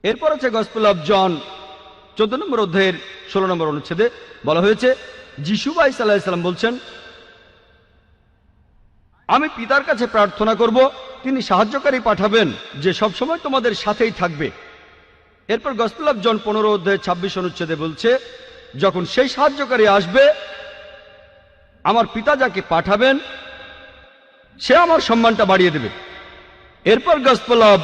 এরপর আছে gospel of John 14 নম্বর অধ্যায়ের 16 নম্বর অনুচ্ছেদে বলা হয়েছে, যিশু ঈসা আলাইহিস সালাম বলছেন, আমি পিতার কাছে প্রার্থনা করব, তিনি সাহায্যকারী পাঠাবেন যে সবসময় তোমাদের সাথেই থাকবে। এরপর গসপেল অফ জন 15 অধ্যায় 26 অনুচ্ছেদে বলছে, যখন সেই সাহায্যকারী আসবে, আমার পিতা যাকে পাঠাবেন সে আমার সম্মানটা বাড়িয়ে দেবে। এরপর গসপেল অফ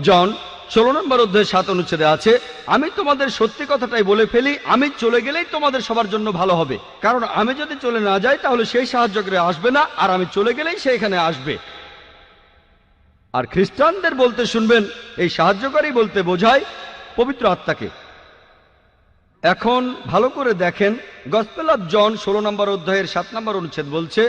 জন 16 নম্বর অধ্যায় 7 অনুচ্ছেদে আছে, আমি তোমাদের সত্যি কথাটাই বলে ফেলি, আমি চলে গেলেই তোমাদের সবার জন্য ভালো হবে, কারণ আমি যদি চলে না যাই তাহলে সেই সাহায্যকারী আসবে না, আর আমি চলে গেলেই সে এখানে আসবে। আর খ্রিস্টানদের বলতে শুনবেন, এই সাহায্যকারী বলতে বোঝায় পবিত্র আত্মাকে। এখন ভালো করে দেখেন, গসপেল অফ জন 16 নম্বর অধ্যায়ের 7 নম্বর অনুচ্ছেদ বলছে,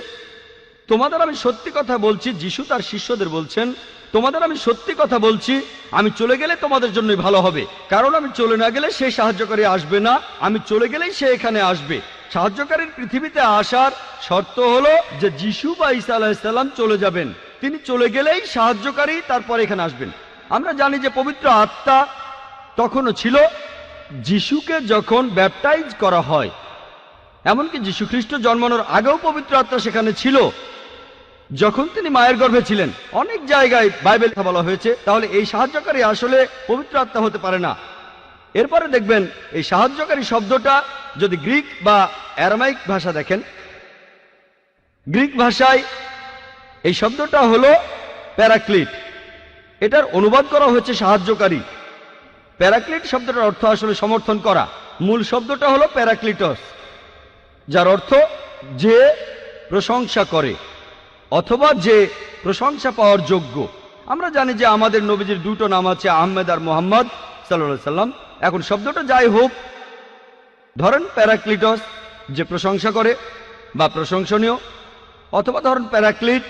তোমাদের আমি সত্যি কথা বলছি, যিশু তার শিষ্যদের বলছেন, তোমাদের আমি সত্যি কথা বলছি, আমি চলে গেলে তোমাদের জন্যই ভালো হবে, কারণ আমি চলে না গেলে সেই সাহায্যকারী আসবে না, আমি চলে গেলেই সে এখানে আসবে। সাহায্যকারীর পৃথিবীতে আসার শর্ত হলো যে যিশু বা ঈসা আলাইহিস সালাম চলে যাবেন, তিনি চলে গেলেই সাহায্যকারী তারপর এখানে আসবেন। আমরা জানি যে পবিত্র আত্মা তখনও ছিল যিশুকে যখন ব্যাপটাইজ করা হয়, এমনকি যীশু খ্রিস্ট জন্মানোর আগেও পবিত্র আত্মা সেখানে ছিল যখন তিনি মায়ের গর্ভে ছিলেন। অনেক জায়গায় বাইবেল কথা বলা হয়েছে, তাহলে এই সাহায্যকারী আসলে পবিত্র আত্মা হতে পারে না। এরপরে দেখবেন এই সাহায্যকারী শব্দটা যদি গ্রিক বা অ্যারামাইক ভাষা দেখেন, গ্রিক ভাষায় এই শব্দটা হলো প্যারাক্লিট, এটার অনুবাদ করা হয়েছে সাহায্যকারী। প্যারাক্লিট শব্দটার অর্থ আসলে সমর্থন করা। মূল শব্দটা হলো প্যারাক্লিটস, যার অর্থ যে প্রশংসা করে অথবা যে প্রশংসা পাওয়ার যোগ্য। আমরা জানি যে আমাদের নবীজির দুটো নাম আছে, আহমেদ আর মোহাম্মদ সাল্লাল্লাহু আলাইহি সাল্লাম। এখন শব্দটা যাই হোক, ধরেন প্যারাক্লিটস যে প্রশংসা করে বা প্রশংসনীয়, অথবা ধরেন প্যারাক্লিট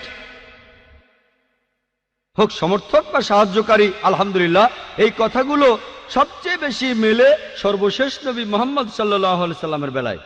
হোক সমর্থক বা সাহায্যকারী। আলহামদুলিল্লাহ, এই কথাগুলো সবচেয়ে বেশি মেলে সর্বশেষ নবী মুহাম্মদ সাল্লাল্লাহু আলাইহি সাল্লামের বেলায়।